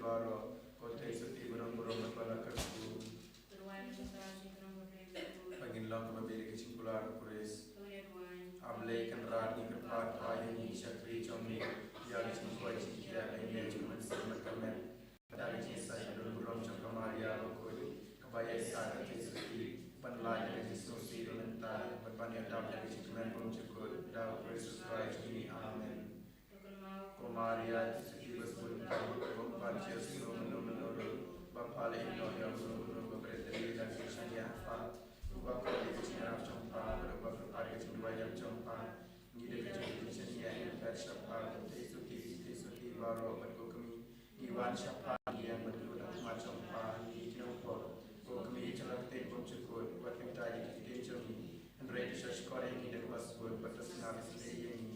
baro ko te suti burung burung kepala kerku pagin long mabili ke cingkular kuris ablay kan rat ni kerpat ayu ni syakri chomni ya cingkuai cikia ini cuma sama kamen pada cinta burung burung cangkamaria lokoi kebaya sada te suti panlai dari susi lenta berpanjang tahun dari cingkuman burung cukut dalam Kristus Christ ini amen. Maria suci bersebutkan Bapa Yesus menurut Bapa Lino yang menurut berteri dan kisahnya apa Bapa di kisahnya campa Bapa pada kedua yang campa ini dengan kisahnya yang bersapa Yesus baru berkami Iwan siapa yang berdua macam campa ini kenapa kami celak tempoh cukup buat kita di kita jami Andrea Church Korea ini dan passport batas nabi sendiri ini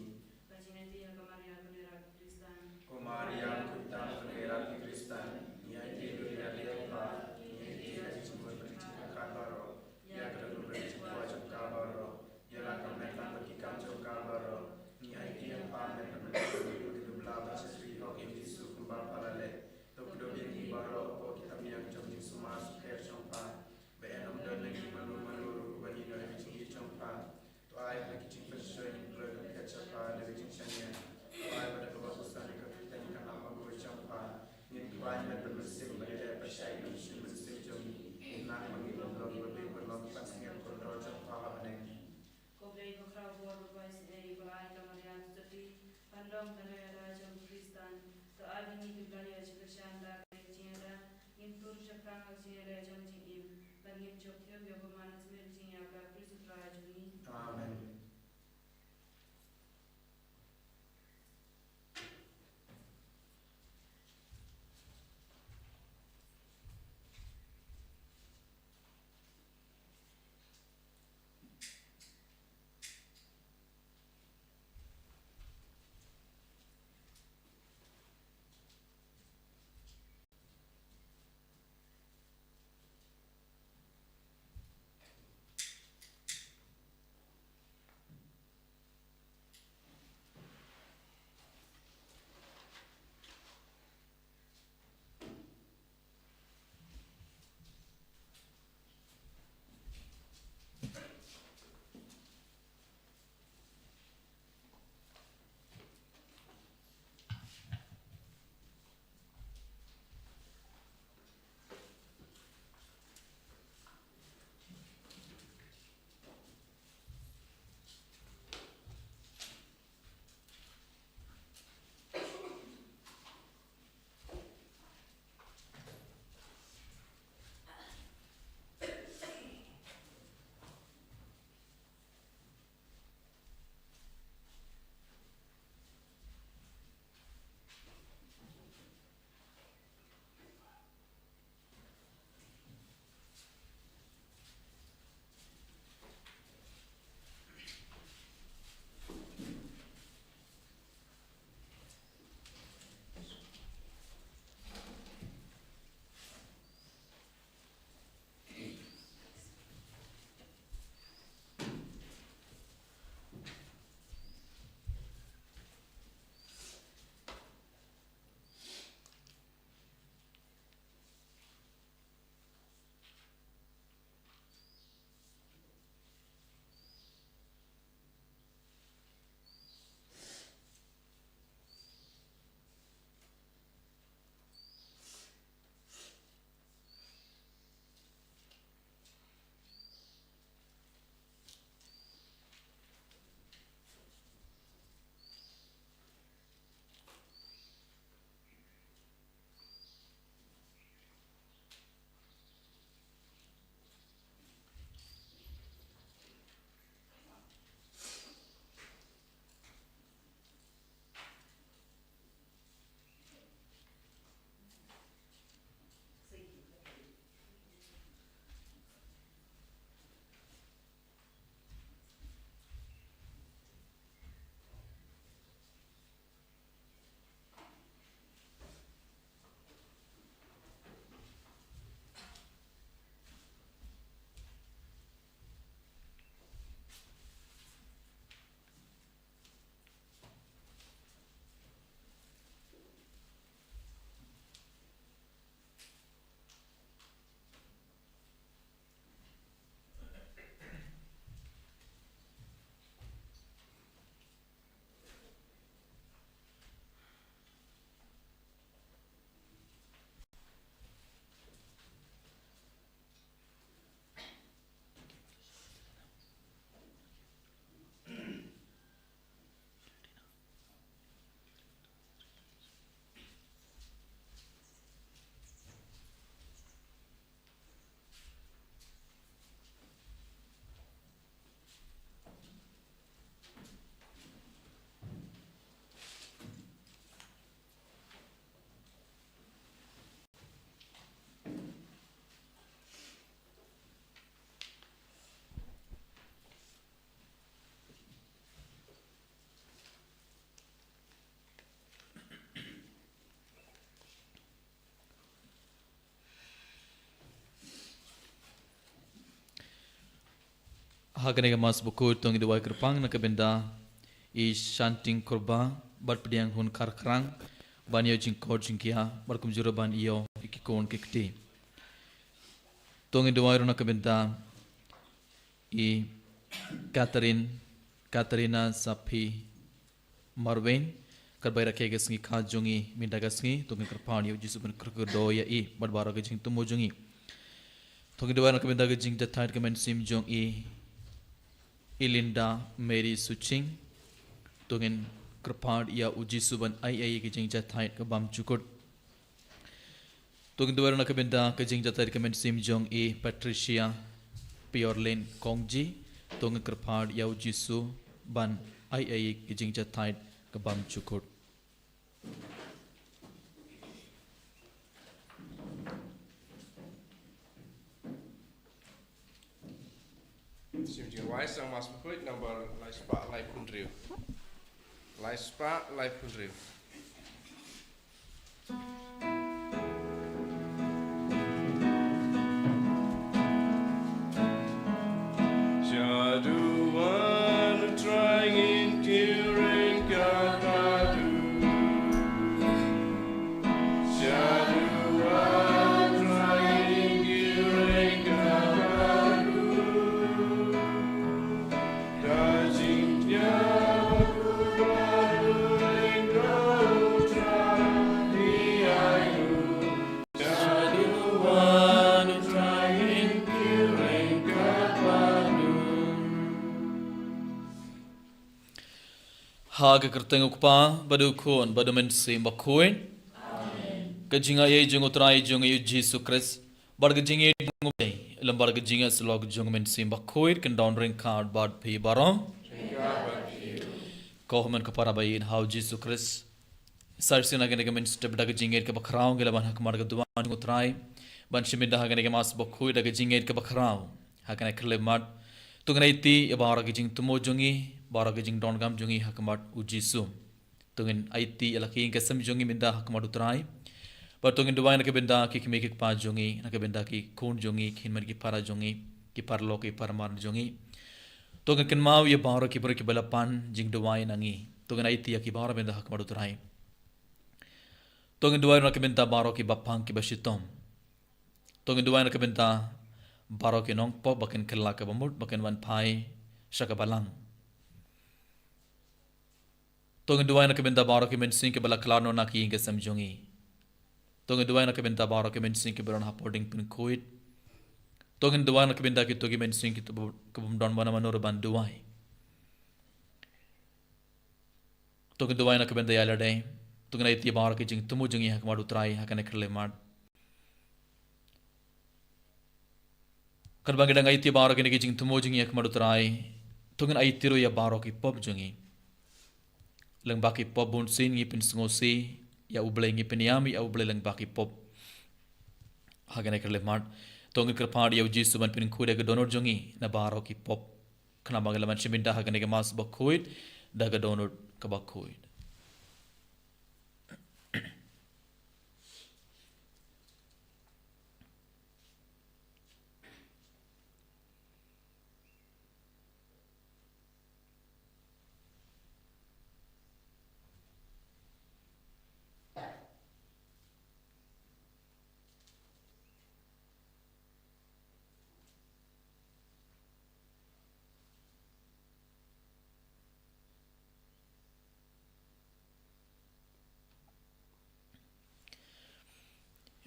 Maria kita pengerat di Kristen, ia itu dari apa? Ia tidak disebut bercakap baru, ia kedua bercakap cakap baru, ia akan mereka berkikam cakap baru, ia itu yang pamer begitu belah berseri hok ini suku bapa lele, tu kedua ini baru apa kita yang jom semua suker campa, berenam dan lagi malu bagi dari cinggi campa, tu ayat lagi cing persoalan berada kecapa dari cingnya, tu ayat pada kebagusan banyak bermesin pada percaya mesin mesin jom nak mengirim lebih berlomba pasien kontrol campa aneh. Kau beri kau buat berbaik dari belai kamarian seperti pandang tanah raja Kristen. Tu ada ni dibeli aja kerjaan dah kerjaan impur cepang aja raja jingim bagi jokyo biar manas merjing apa Kristus raja ni. Amen. Haganega mas buku tongi dua kerpang nak benda I shanting korba berpediang hun karkrang banyo jingkor jingkia berkum juruban iyo ikikon kikti tongi dua nak benda I Katarina Sapi Marwain kerbaira kegesngi kajongi mindagasngi tongi kerpan yo jisuban kerkerdo ya I berbara gejing tumo jongi tongi dua nak benda gejing jatait kemen sim jong I Ilinda Mary Suching tungin kerpad ia uji suban ai kejing jatait ke bam cukur tungin dua nak benda kejing jatait kemen sim jong I Patricia Piorlin Kongji tungin kerpad ia uji suban ai kejing jatait ke bam cukur Why sang mas bukuit number lai spa lai punriu. Lai spa lai punriu. Jaduan trying curing kakadu. Jaduan trying curing kakadu. Haga kerteng ukpa badu kun badu mensim bakuin kejinga ye jung utrai jung yu Jesus Christ bar kejinga ngumei lembar kejinga slog jung mensim bakuin ken down ring card bad pi barong kohman ka para bayin how Jesus Christ sarsina gene ke men step da kejinga ke bakrao gela ban hak mar ka duan utrai ban shiminda ha gene ke mas bakuin da kejinga ke bakrao ha kana khle mat tungai ti bar kejing tumo jungi bara gejing don gam jungi hakmat ujisu tungin IT alaki ke sam jungi minda hakmat utrai but tungin duwai na ke benda ki me ki pa jungi na ke benda ki khun jungi khinmer ki para jungi ki parlo ki parmar jungi tungin ken mau ye bara ki por ki balapan jing duwai nangi tungin IT ki bara benda hakmat utrai tungin duwai na ke benda bara ki bapang ki basitom tungin duwai na ke benda bara ki nong po baken kella ka bamut baken wan pai shaka balang tongin duwai na kebenta baro ke mensing ke bala klano na ki inge samjongi tongin duwai na kebenta baro ke mensing ke beron hapoding pin kuit tongin duwai na kebenta ki togi mensing ki kubum don bana manor ban duwai tongin duwai na kebenta yala dai tongin ai ti baro ke jing tumu jungi hak madu trai hakane khle mad kan bangi dang ai ti baro ke ne jing tumu jungi hak madu trai tongin ai tiro ya baro ki pop jungi leng baki pop bun sin ngi pin ngosi ya uble ngi pin yami ya uble leng baki pop hagane kerle mat tongi kerpad ya uji suban pin khude ke donor jongi na baro ki pop khana bagala man shiminda hagane ke mas bakhuit daga donor ka bakhuit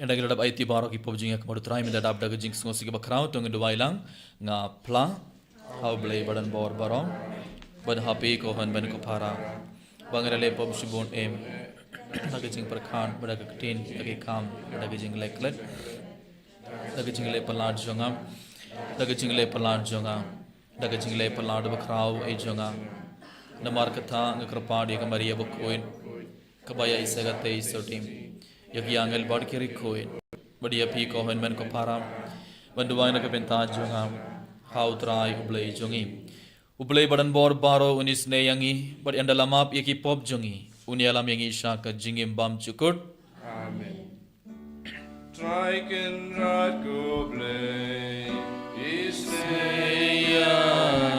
enda gila dab IT baro ki pop jinga kemadu trai minda dab daga jing ngosi ke bakrao tong duwai lang nga pla how blay badan bor barong bad happy ko han ban ko para bangara le pop shibon em daga jing perkhan bada ka tin daga kam daga jing leklet daga jing le palad jonga daga jing le palad jonga daga jing le palad bakrao e jonga namar katha ngakrapadi ka maria bokoin kabaya isaga te isotim yaki angel bad kiri koin badia pi ko hen men ko para banduwai na ka benta jonga how try ublei jongi ublei badan bor baro unis ne yangi bad endalamap yaki pop jongi uni alam yangi shaka jingim bam chukut amen try can rad go blay is ne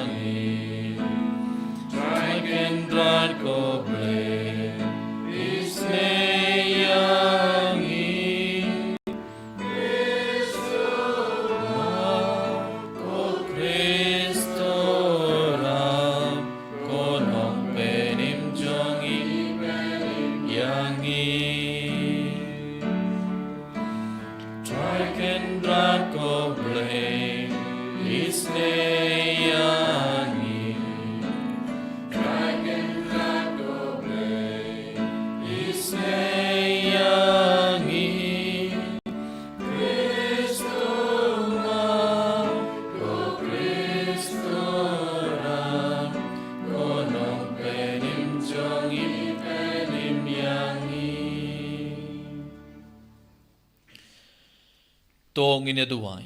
tong ini duai.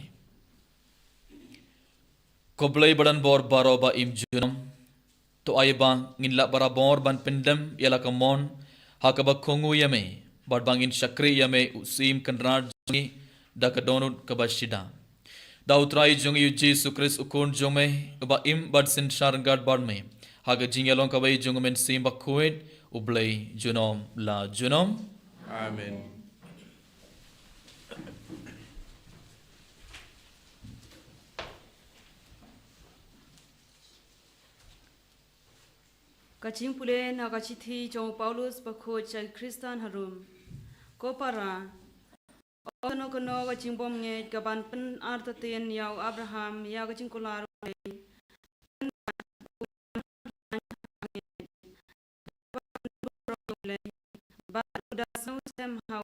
Ko blai badan bor baro ba im junam to ay bang ngin la bara bor ban pendem yala kamon hakaba kongu yame bad bang in shakri yame usim kanrad jungi da kadonut kabashida da utrai jungi yu Jesus Christ ukun jome ba im bad sin sharngad bad me haga jingyalong kabai jungmen sim bakuit ublay junom la junom. Amen. Kacing pule na kacithi jong Paulus bakho cai Kristan harum. Ko para ono kono kacing bom nge kaban pen artaten yau Abraham ya kacing kular ba udah sem hau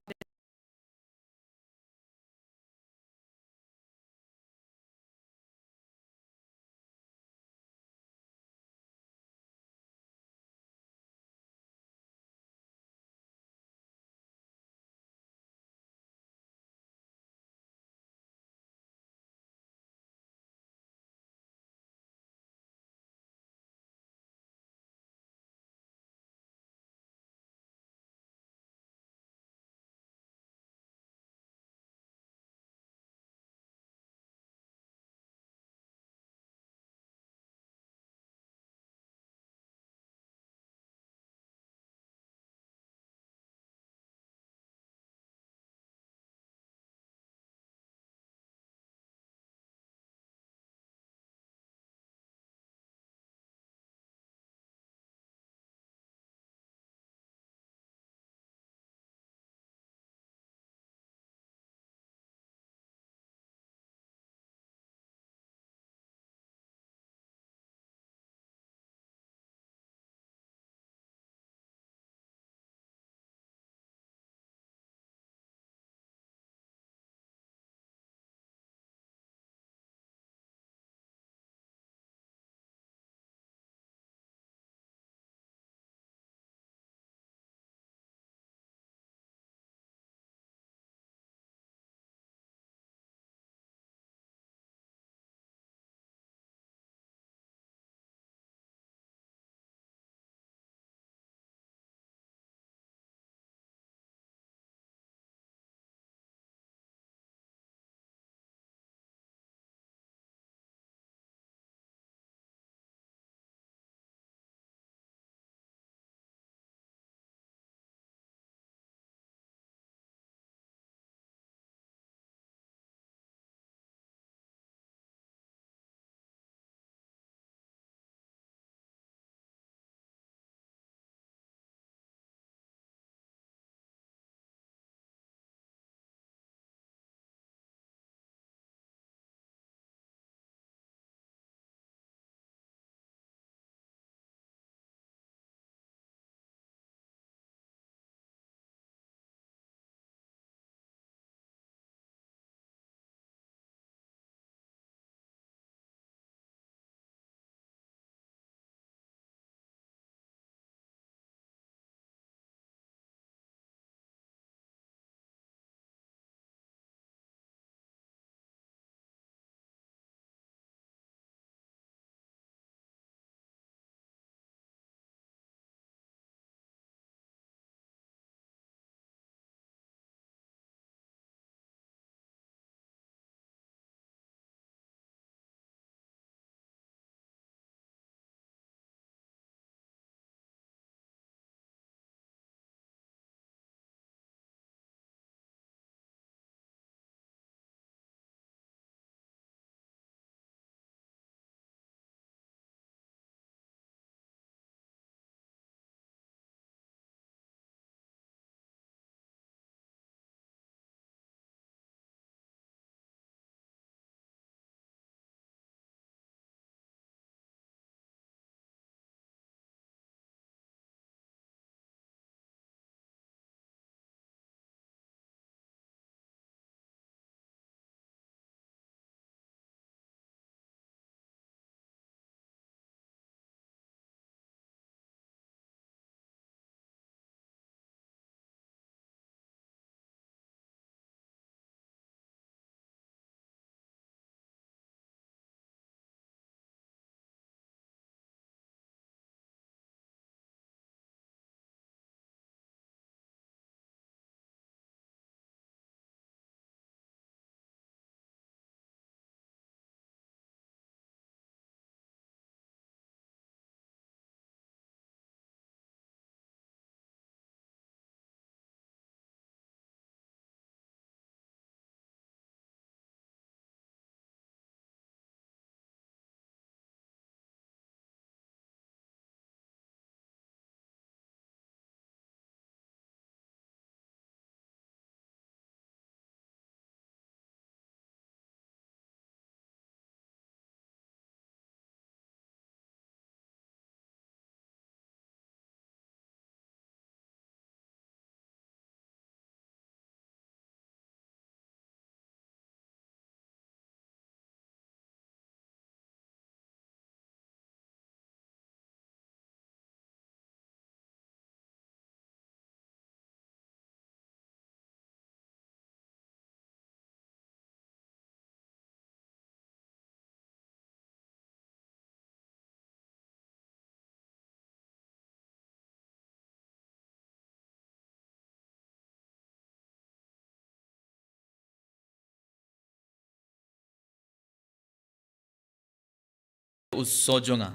uso jonga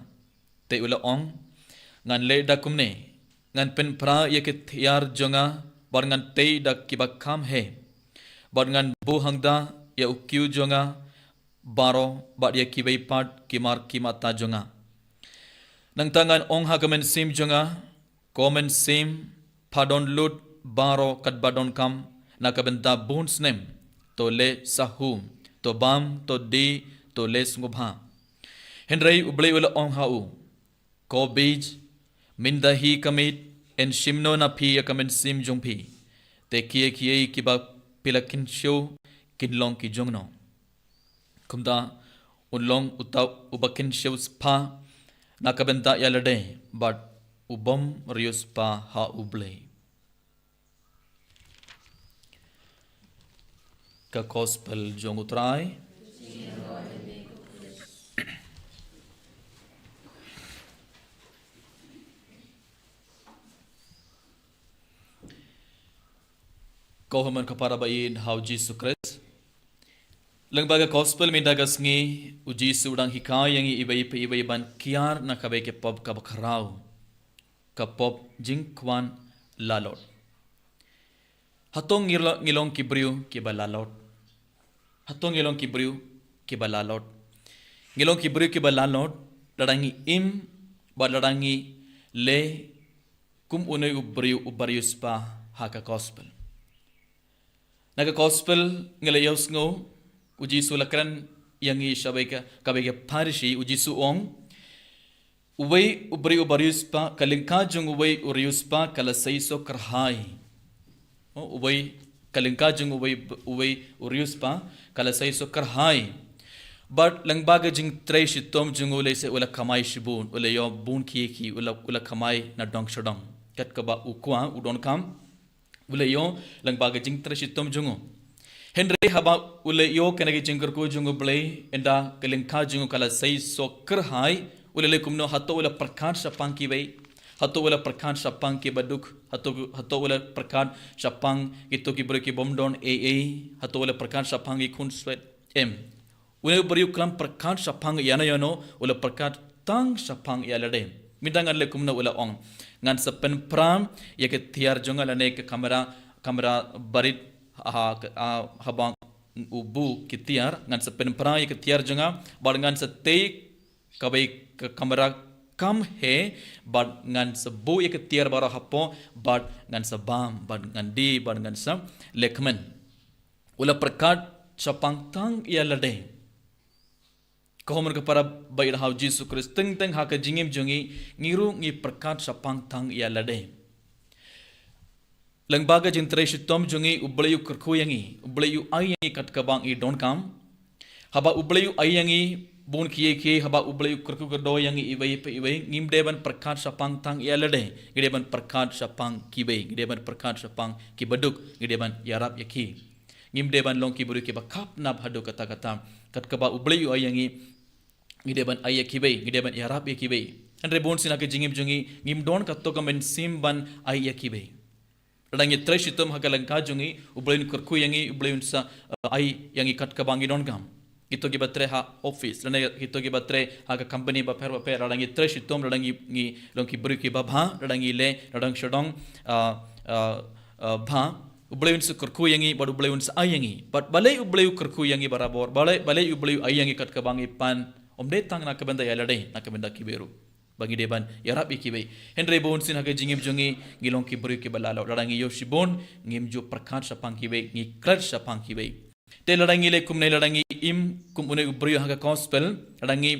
te ula ong ngan le da kumne ngan pen pra ye ke thiar jonga bar ngan te da kibakam he bar ngan bu hangda ya ukyu jonga baro bad ye kibai pat kimar kimata jonga nang tangan ong hagamen sim jonga komen sim padon lut baro kat badon kam nakabenta buns nem to le sahum to bam to di to le sngubha henrei ublei ula ong hau ko bij minda hi kamit en shimno na phi yakamen sim jongphi te kie kiba pilakin show kinlong ki jongno kumda unlong utaw ubakin show spa nakabenta yalade but ubom rius pa ha ublei ka gospel jong utrai ko haman kepada bayin hau Jesus Christ lengbaga gospel minda gasngi uji sudang hikai yang ibai ban kiar nakabe ke pop ka bakrau ka pop jingkwan lalot hatong ngilong kibriu ke balalot hatong ngilong kibriu ke balalot ngilong kibriu ke balalot ladangi im baladangi le kum unai ubriu ubarius pa haka gospel naga gospel ngelayaus ngo uji sulakran yang i shabeka kabega parishi uji suong uwei ubri ubarius pa kalingka jung uwei urius pa kala saiso karhai uwei kalingka jung uwei urius pa kala saiso karhai but langbaga jing tre shitom jung ule se ula kamai shibun ule yo bun ki ula kamai na dong shodong kat kaba ukwa udon kam ule yo langbaga jing tre shitom jungo henry haba ule yo kenagi jingker ko jungo blai enda kalingka jungo kala saiso karhai ule kumno hato ula prakan sapang ki bai hato ula prakan sapang ki baduk hato ula prakan sapang itu ki beri ki bomdon hato ula prakan sapang ki kun sweat ule beri ukram prakan sapang yana yano ula prakan tang sapang yalade midangan le kumno ula ong ngan sepen pram ya ke tiar jonga lane ke kamera barit habang ubu ke tiar ngan sepen pram ya ke tiar jonga bar ngan setei kabai ke kamera kam he bad ngan sebu ya ke tiar bara hapo bad ngan sabam bad ngan di bad ngan sam lekmen ula prakat sapang tang ya lade kohomon ke para bayar hau Jesus Christ teng haka jingim jongi ngiru ngi prakat sapang tang ya lade langbaga jintre shitom jongi ublayu kerku yangi ublayu ai yangi kat kabang I don kam haba ublayu ai yangi bon kiye haba ublayu kerku kerdo yangi ibai ngim deban prakat sapang tang ya lade gideban prakat sapang kibai gideban prakat sapang kibaduk gideban yarap yaki ngim deban long kiburu ki bakap nab hadu kata kat kaba ublayu ai yangi gideban ayya kibai gideban yarap ya kibai andre bon sina ke jingim jongi ngim don katto kamen simban ayya kibai radang yetre shitum hagalangka jongi ublain kurku yangi ublain sa ai yangi kat kabangi don gam itu ki batre ha office rane itu ki batre ha ka company ba per radang yetre shitum radang ngi long ki bru ki babha radang ile radang shodong bha ublain sa kurku yangi bad ublain sa ay yangi but balai ublain kurku yangi barabor balai ublain ay yangi kat kabangi pan omde tang nak benda yalade nak benda kiberu bagi deban yarap ikibai henry bon sin haga jingim jongi ngilong ki bru ki balalo ladangi yoshibon ngimju prakat sapang kibai ngi krat sapang kibai te ladangi le kumne ladangi im kumune ubru haga gospel ladangi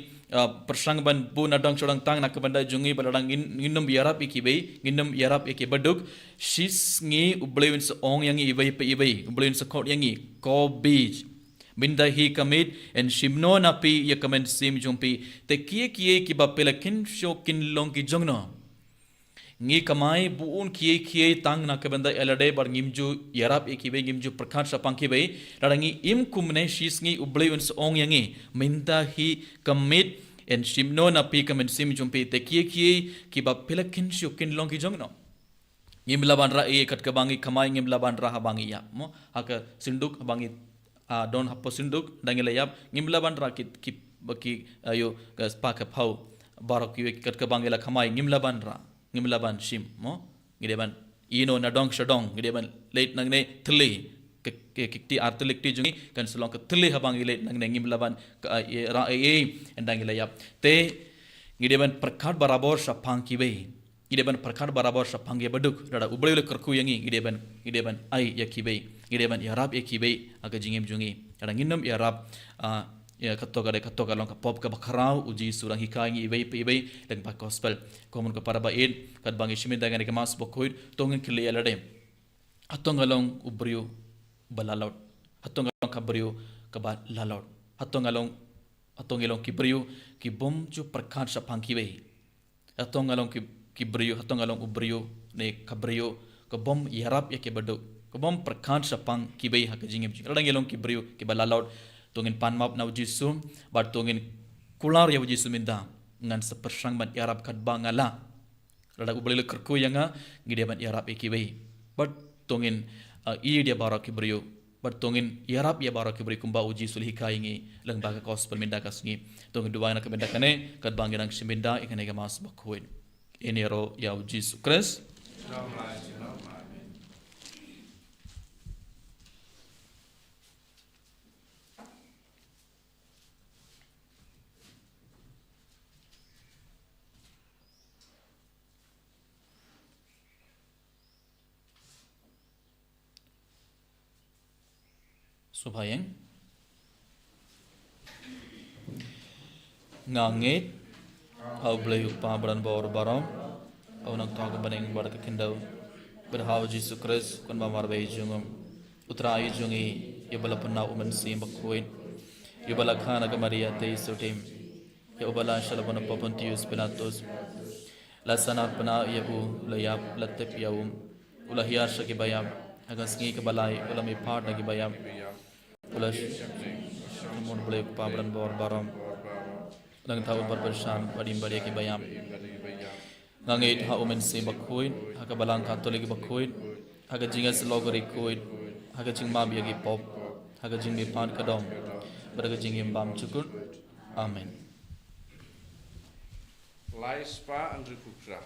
persang ban bu nadang chodang tang nak benda jongi baladang nginum yarap ikibai nginum yarap ikibaduk shis ngi ubleun sa ong yangi ibai ubleun sa kot yangi ko bij minda hi kamit en shimno na pi ya kamen sim jumpi te kie ki bapela kin sho kin long ki jongno ngi kamai buun kie tang na kabanda elade bar ngimju yarap ekibe ngimju prakhat sapang kibe ladangi im kumne shisngi ublei uns ong yangi minda hi kamit en shimno na pi kamen sim jumpi te kie ki bapela kin sho kin long ki jongno ngimla bandra e kat kabangi kamai ngimla bandra habangi ya mo haka sinduk habangi don hapo sinduk dangilayap ngimla bandra ki baki ayo gas pak pau barok yu kat ka bangela khamai ngimlaban shim mo ngideban ino na dong shadong ngideban late nang ne thli ke kikti artilik ti jungi kan selong ke thli habang late nang ne ngimlaban ra endang ilayap te ngideban perkat barabor sapang kibe ngideban perkat barabor sapang ye baduk rada ublele kerku yangi ngideban ai yakibe ngideban yarab yakibe aga jingim jungi rada nginam yarab ya katoka long pop ka bakarau uji surang hikai ibai dan pak gospel komun ka para bain kat bangi shimin dangan ke mas bokoid tongin kili alade hatongalong ubrio balalot hatongalong kabrio ka balalot hatongalong kibrio ki bom chu prakhan sapang kibe hatongalong kibrio hatongalong ubrio ne kabrio ka bom yarap ya ke badu ka bom prakhan sapang kibe ha ka jingim radangelong kibrio ke balalot tongin panmap na ujisum bar tongin kular ya ujisum inda ngan sepersang ban yarab kat bangala rada ubele kerku yanga ngide ban yarab ikibai but tongin i dia barak kibrio but tongin yarab ya barak kibri kumba uji sulhi kaingi lang baga gospel minda kasngi tongin duwana ka minda kane kat banginang siminda ikane ga mas bakhuin enero ya uji sukres Supayang ngangit au blay upa baran bawr barom au nang tawag baneng bar ka kindau berhaw Jesus Christ kon mamar bay jungum utrai jungi yabala punna uman sim bakruin yabala khana ka Maria te sutim yabala shalabana papontius pilatus lasana pana yabu layap latep yaum ulahiyar shaki bayam agasngi ka balai ulami part nagi bayam ulas mon boleh pabran bor baram nang tahu berpersan badim bari ki bayam ngangit ha umen se bakhuin ha ka balang katolik bakhuin ha ka jingas logori kuin ha ka jing mam yagi pop ha ka jing mi pan kadom berga jing bam cukur amen lai spa andri kukra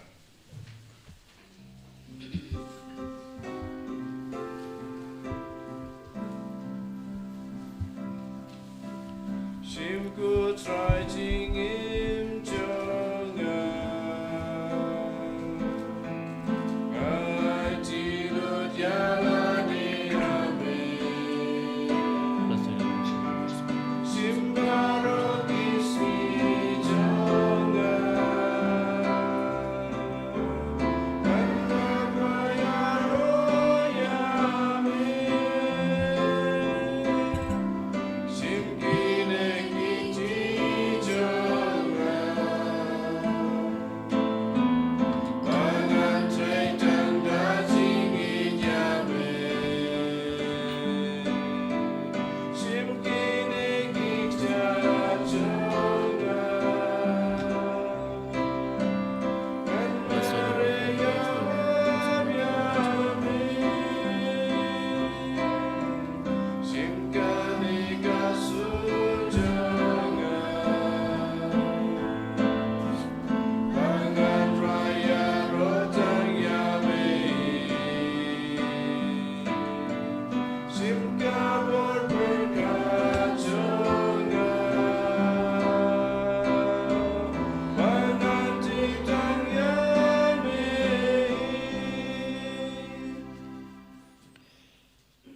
Shimku try jing im jonga ai tilu jalani abe Shimbaro kisi jonga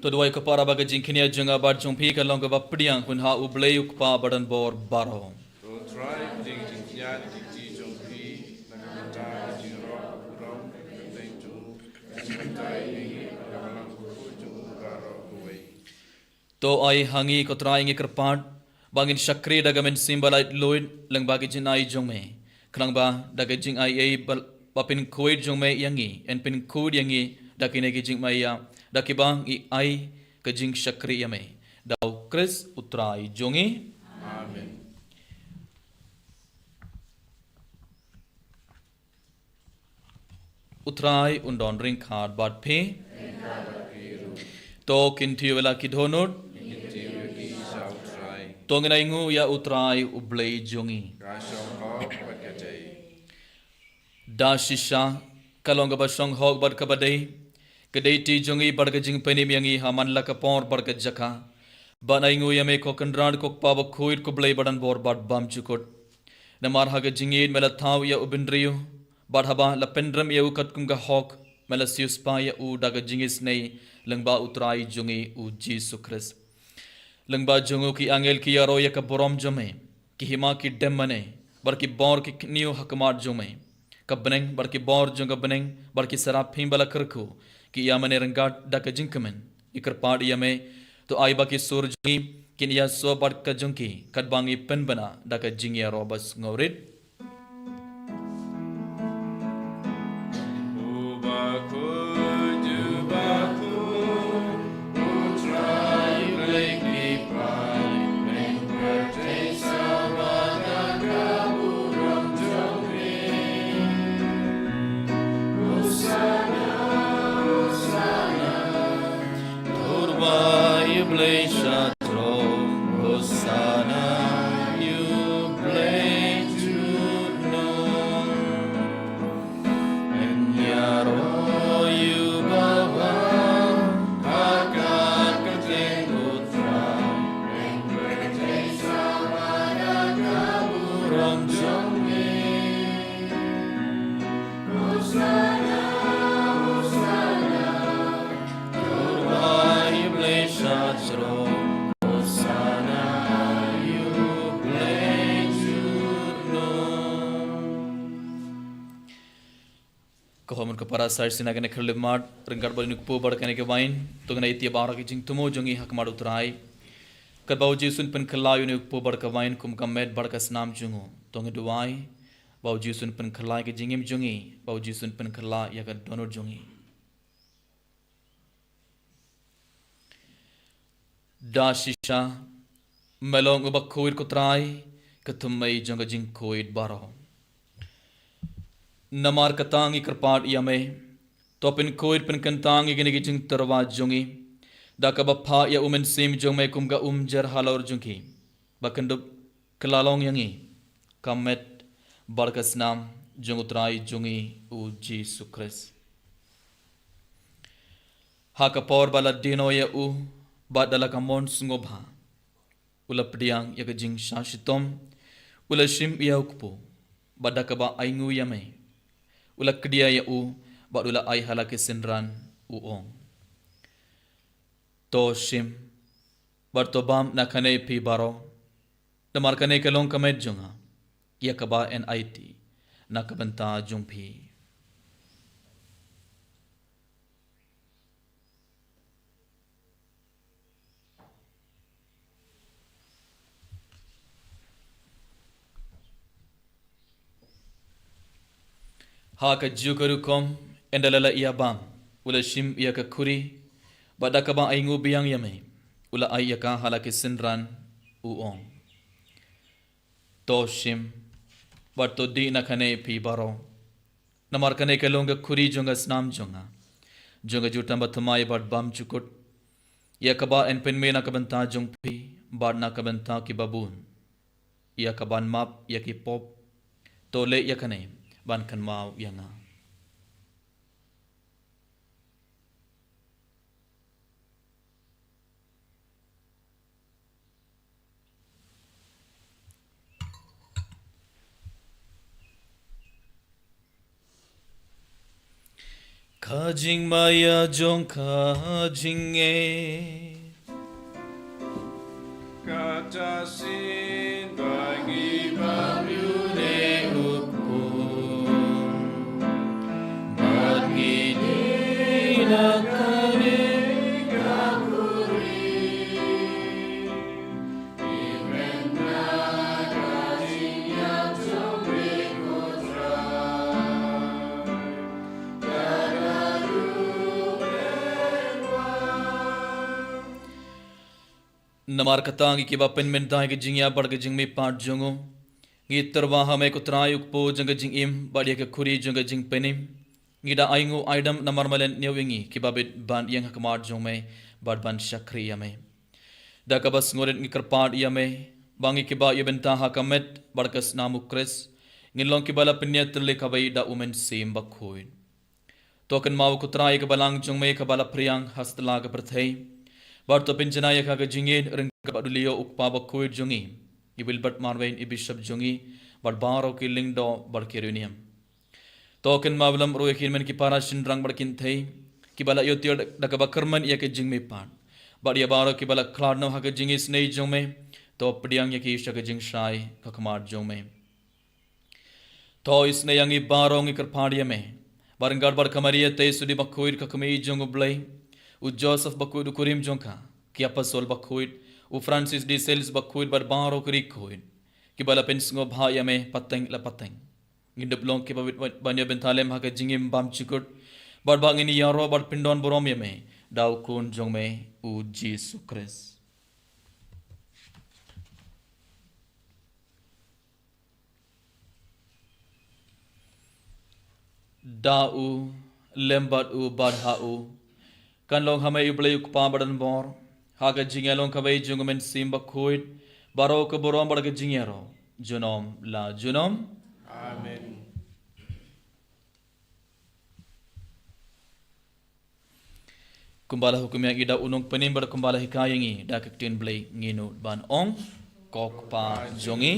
to duai ka para baga jingkinia junga bar jungpi ka long ka bapdiang kun ha ublei ukpa badan bor baro to try jing jing ya ji jong pi na ka ta ji ro ro teng chu tai ni ka balang ku chu ka ro kuai to ai hangi ko trai ngi kerpat bangin shakri dagamen simbalait loin lang bagi jinai jongme klang ba daga jing ai ei bapin kuid jongme yangi en pin kud yangi dakine gi jing maya dakibang i ai ka jing shakri yame dau Chris utrai jongi amen utrai undon ring khad bat phe to kinthi wala ki dhonot ki sau try Tongin ingu ya utrai ublei jongi. Gashong Hog Bakajay. Da shisha kalong basong hog bad kabadai. Kedai ti jongi bargajing penim yangi haman lakapor bargajaka. Bana ingu yame kokandran kok paba kuit kublei badan bor bad bam chukut. Namar haga jingin melathaw ya ubindriyo. Bad haba lapendram ya ukat kumga hog. Melasius pa ya u daga jingis nei lengba utrai jongi u Jesus Christ. Lengba jongo ki angel ki yaro ya ka borom jome. Ki hima ki demmane. Bar ki bor ki niyo hakamat jome. Ka beneng bar ki bor jonga beneng. Bar ki sarap himbala kerku. Ki yamane renggat daka jingkamen. Ikar paad yame. To aiba ki sur jongi. Kin ya so bar ka jongki. Kadbangi pen bana daka jingya robas ngaurid. Kohomon kapara sar sinagane khirlimad ringkar bali nukpo badkane ke wain tugna itia bara ki jing tumo jongi hakmad utrai karbau jisun pen khlayu nukpo badka wain kum kamet badka snam jungo tongi duai bau jisun pen khlai ke jingim jongi bau jisun pen khla ya ka donor jongi da shisha melong ubakhuir kutrai kathumai jonga jing koid baro Namar katangi kerpat yame topin koir pen kantangi gini jing terwa jongi daka bapha ya umen sim jong me kumga jar halor jongki bakendup kelalong yangi kamet barkas nam jong utrai jongi u Jesus Christ hakapor bala dino ya u badala kamon sngobha ulapdiang ya jing shashitom ulashim ya ukpo badaka ba aingu yame ulak kedia ya u badula ai halake senran uong to shim bartobam nakane pi baro namar kane kalong kamet jonga ya kaba NIT nakabanta jongpi Haka jukarukom endalala iya bam ula shim iya ka kuri badaka ba aingu biang yame ula ayaka halake sinran uong to shim barto di nakane pi baro namar kane kalonga kuri jonga snam jonga jutamba thamai bad bam chukut yakaba en pen me nakabanta jongpi bad nakabanta ki babun yakaban map yaki pop to le yakane ban kan mau yanga kajing maya jong kajing Kacasin bagi babiu Namar katangi ki bapen mentai ke jingya bar ke jing me pat jongo ngi terwa hame ko trayuk po jang jing im badia ke khuri jang jing penim ngi da aingu aidam namar malen newingi ki babet ban yang hakmar jong me bad ban shakri yame da ka bas ngoret ngi karpat yame bangi kiba yebenta hakamet barkas namu kres ngilong kibala pinyat terle kabai da umen sim bakhuin token mau kutrai kebalang jongme kabala priang hastla ke perthei bar to pinjana ya ka jingin reng kabadulio ukpa bakhuin jongi ibil bat marwain ibishab jongi bar baro ki lingdo bar kiruniam token mablam roekin men ki para sindrang barkin thei kibala yotir da kabakarman ya ke jingme pan bar ya baro kibala kladno ha ke jingis nei jongme to pediang ya ki shaka jing shai ka kamar jongme to isne yangi barong ikar phadia me barangad bar kamariya te sudi bakhuid ka kami jong blai u Joseph bakhuid kurim jongka ki apostol bakhuid u Francis de Sales bakhuid bar baro kri khuid ki bala pensngo bhaya me pateng la pateng ngindep long ki babit banya bentalem ha ka jingim bam chikut bar bangini yaro bar pindon borom ya me daw kun jong me u Jesus Christ da'u lembat u badha'u kan long hamai ublai ukpa badan bor haga jingalong kabai jungmen simba khuid baro ke borom barga jingero junom la junom Amen. kumbala hukum yang ida unung penim bar kumbala hikayangi da kektin blai nginu ban ong kok pa jongi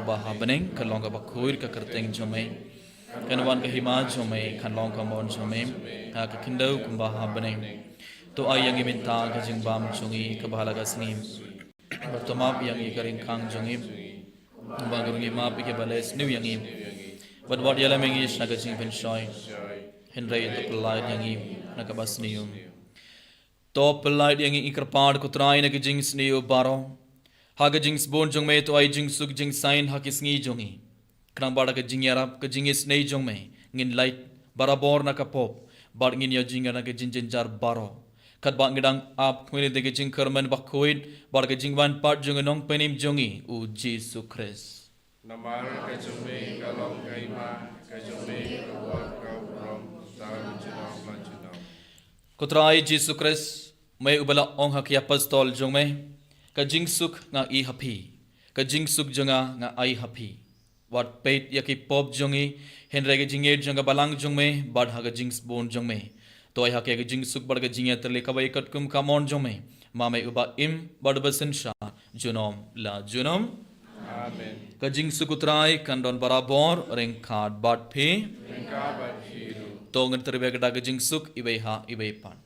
ubaha beneng kalong ka bakhuid ka kerteng jomai kanwan ka hima jome khanlong ka mon jome ha ka khindau kumba ha baneng to ayang iminta ka jingbam chungi ka bhala ka sngim bartomap yang i karing khang jongi bangrungi map ke bales new yang im but what yala mengi snaga jing ben shoy henry to polite yang im naka basnium to polite yang i karpad ko trai na ke jing sniu baro ha ka jing bon jongme to ai jing suk jing sign ha kisngi jongi krang bada ke jingyarap ke jingis nei jong me ngin light barabor na kapop bar ngin yo jinga na ke jinjar baro kat ba ngidang ap khmini de ke jing kerman bakhuid bar ke jingwan part jong nong penim jongi u Jesus Christ Namar ka jome kalong kaima ka jome kabuat kau rom tahu junam lanjunam. kotrai Jesus Christ mai ubala ong hak ya pastol jong me ka jing suk nga I happy ka jing suk jonga nga ai happy wat peit yaki pop jongi henre ke jinge jonga balang jong me bad ha ga jings bon jong me to ai ha ke jing suk bar ga jinge terle ka bai kat kum ka mon jong me ma me uba im bad basen sha junom la junom Amen. ka jing suk utrai kan don barabor reng khat bad phe Engkau berhiru. to ngan terbe ga ga jing suk ibai ha ibai pan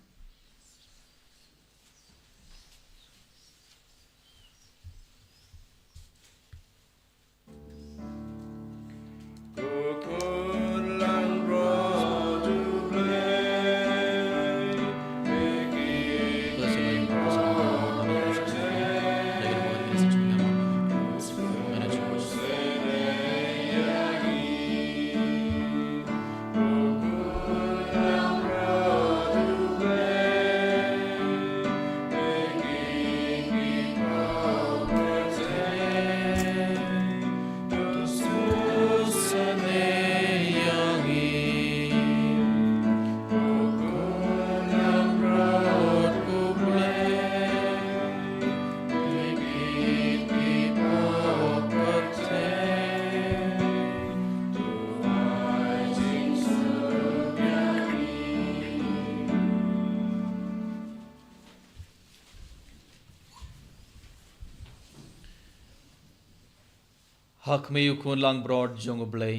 hak me yu kun lang broad jong blai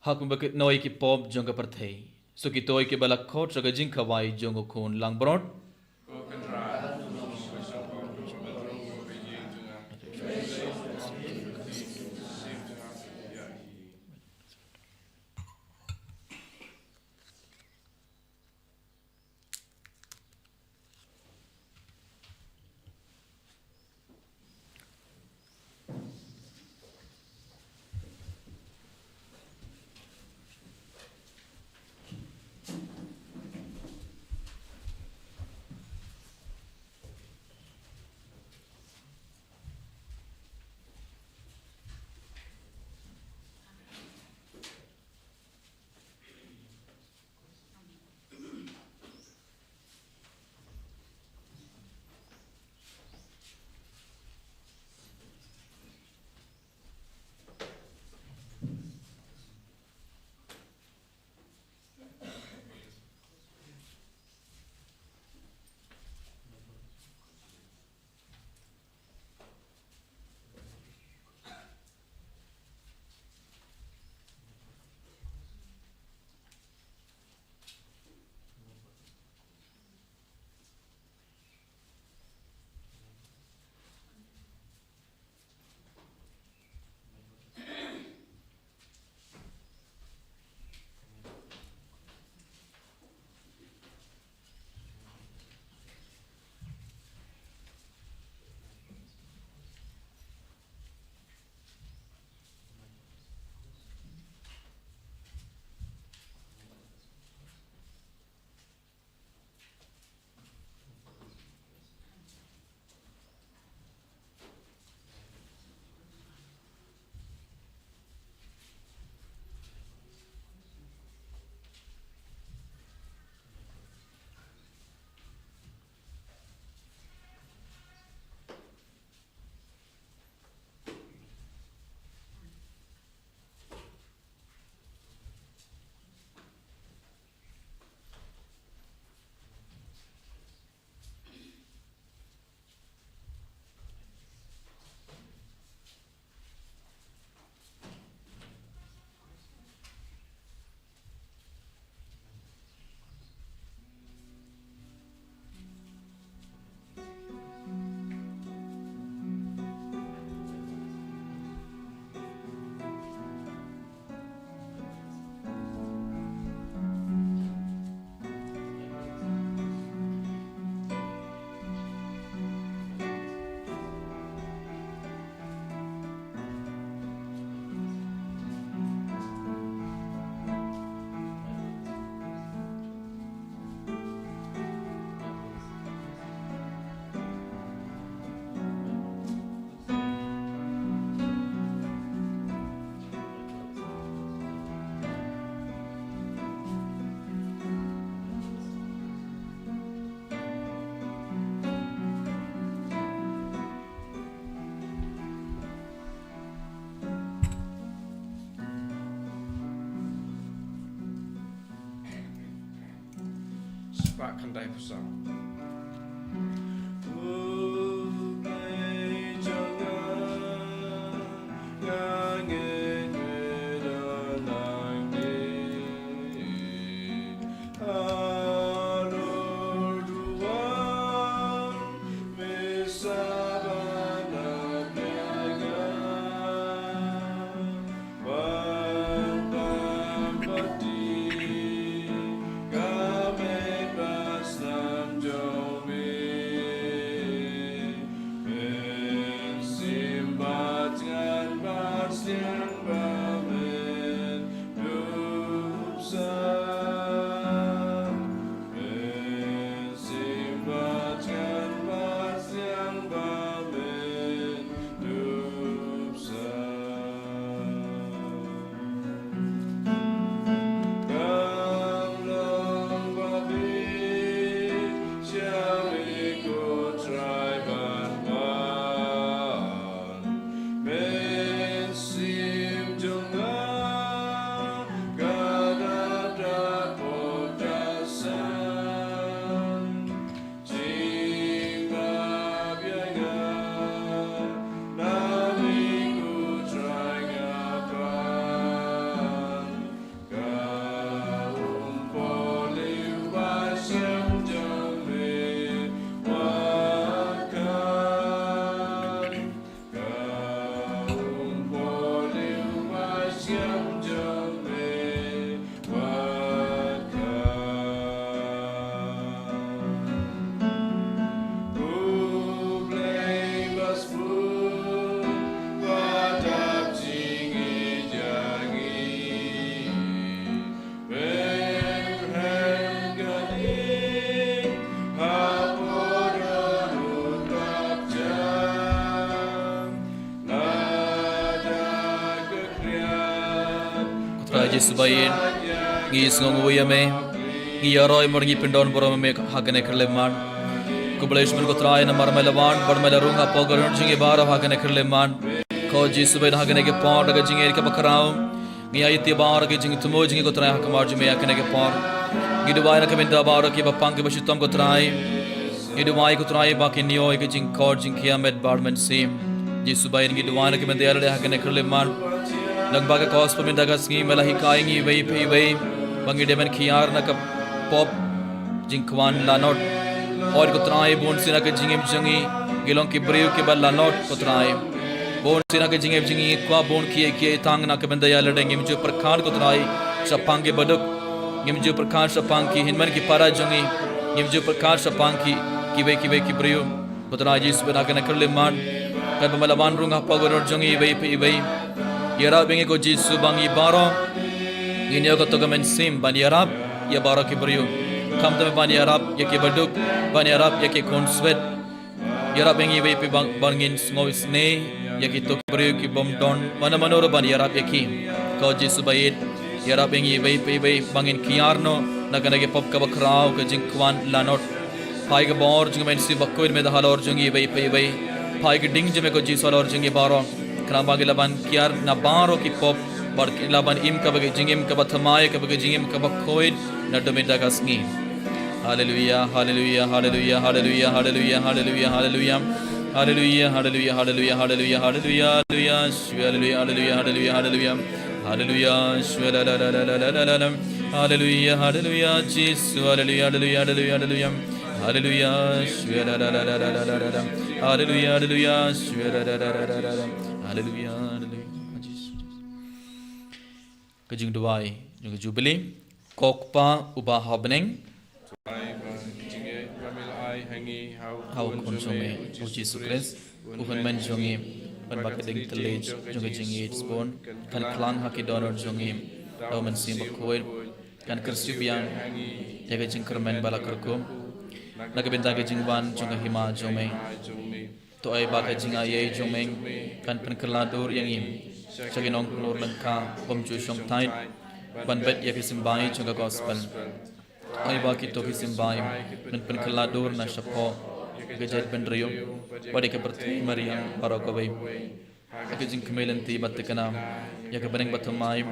hak me bakit noi ki pop jong ka parthei so ki toy ki balak khot raga jing khawai jong kun lang broad fa kandai pusang. Yesus bayin, ngis ngomong me, ngiaroi morgi pindon borom me hakane kerleman, kublesh men kotrai na marmelawan, barmelarung apol garon jinge bara hakane kerleman, ko Yesus bayin hakane ke pond aga jinge ke bakarau, ngiai tibar ke jinge tumo jinge kotrai hakamar jume hakane ke pond, giduai na keminda bara ke bapang ke basutam kotrai, giduai kotrai bakin nio ke jing kor jing kiamet barmen sim, Yesus bayin giduai na keminda yale hakane kerleman. Nagbaga kaos pamindagas ngi melahi kaingi wei pei wei bangi demen khiar na ka pop jinkwan lanot और कुतराए बोन सिना के जिंगे जिंगी गिलों की ब्रेव के बल लानोट कुतराए बोन सिना के जिंगे जिंगी क्वा बोन किए तांग ना के बंदा या लड़ेंगे मुझे प्रखान कुतराए शपांग के बदक मुझे प्रखान शपांग की हिनमन की पारा जिंगी मुझे प्रखान शपांग की वे की ब्रेव कुतराए जिस बना के नकर ले मान कर बमलावान रुंगा पगोर जिंगी वे पे वे यारा बेंगे को जिस सुबांगी बारो गिनियो को तो गमन सिम बन यारा या बारो की brave kam tame bani arab yake baduk bani arab yake konswet yara bengi we pe bangin snow sne yake to brio ki bom don mana manoro bani arab yake ko jesu bayit yara bengi we pe bangin kiarno nagana ke pop ka bakrao ke jinkwan lanot pai ke bor jing men si bakkoir me dahal or jungi we pe pai ke ding jeme ko jesu or jungi baro kramba ke laban kiar na baro ki pop bar ki laban im ka bage jingim ka bathamaye ka bage jingim ka bakkoir na domita kasngi. Hallelujah, hallelujah, hallelujah, hallelujah, hallelujah, hallelujah, hallelujah, hallelujah, hallelujah, hallelujah, hallelujah, hallelujah, hallelujah, hallelujah, hallelujah, hallelujah, hallelujah, hallelujah, hallelujah, Jesus, hallelujah, hallelujah, hallelujah, hallelujah, hallelujah, hallelujah, hallelujah, hallelujah, Jesus. Kajing duai, jung jubilee, kokpa ubah habneng. How consume Jesus Christ, Uhan man jongi, when bucketing the lage, junging it spawn, can clan haki donor jongi, Roman simba coil, can cursubian, Yagajing Kerman balakarkum, Nagabindagajing one, Jungahima jome, to a bagajing a ye joming, can Penkaladur yangim, Chaginong Lorlanka, Bomju Shong Tide, one bet Yakisimbai, Junga Gospel. Ay baki to kisimbai men penkaladur na shapo gejat benriyo badi ke berti mariam barokabai ke jing kemelanti batkana ya ke beneng batumai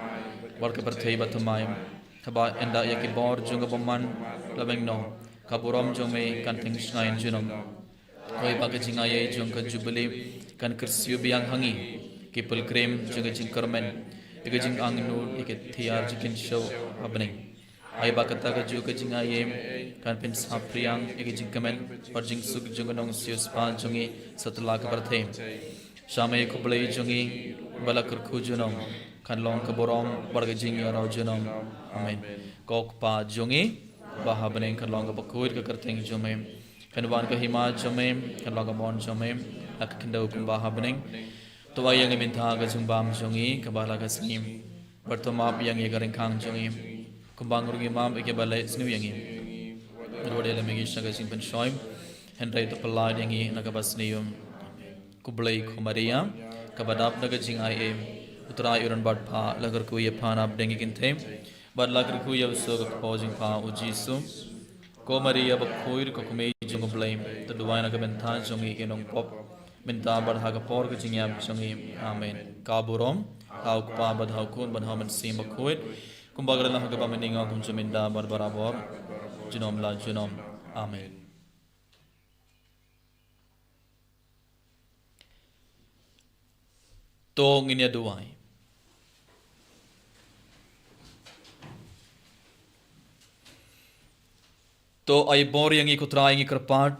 war ke berti batumai thaba enda ya ke bor junga boman labeng no kaburam jong me kan teng ngain junom oi ba jing ai jong ka jubilee kan kersiu biang hangi ki pilgrim jong jing kermen ege jing angnu ege thiar jikin show happening ai ba kata ka ju ka jing ai kan pin sapriang ege jing kemen par jing suk jong nong siu spa jongi satla ka parthe Shamay kublai jongi balakar khujunom kanlong kaborom barga jing yarau junom amen kok pa jongi bahabane kanlong ka bakuir ka karteng jome kanwan ka hima jome kanlong ka bon jome ak kendau kum bahabane to ayang minta ka jungbam jongi kabala ka sim pertama yang ye gareng khang jongi kumbang rugi mam eke balai snu yangi rodele megi shaga simpen shoim henry to palai yangi nakabasnium kublai kumaria kabadap naga jing ai utrai uran bad pha lagar ku ye phana dengi kinthe bad lagar ku ye so ka pojing pha ujisu kumaria ba khoir ko kumei jung kublai to duwaina ka bentha jongi ke nong pop minta bad ha ka por ka jing yam jongi amen kaburom hau pa bad hau kun ban haman sim ba khoir kumbagra la ka ba meninga kum juminda bar barabor junom la junom amen. To nginya duai to ay bor yang ikut rai kerpat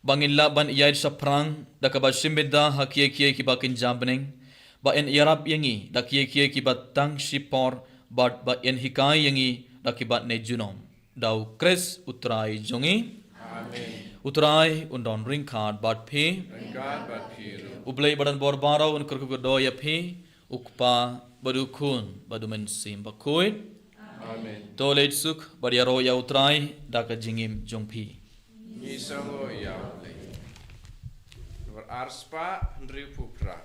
bangilla ban yair saprang da ka basimbeda hakie kie ki bakin jambneng ba en yarab yangi da kie kie ki batang sipor bat ba en hikai yangi da ki bat ne junom dau kres utrai jongi amen utrai undon ring card bat phi ublai badan bor barau un kurku do ya phi ukpa badu khun badu men sim bakoi amen to leit suk bariaro ya utrai da ka jingim jongphi ni sango ya le ber arspa ndri pupra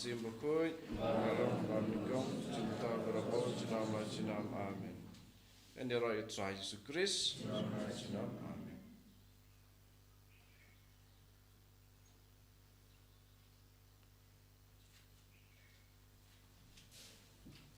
sim bakoi alam kong cinta berapa jinam amen. And there are try Jesus Christ.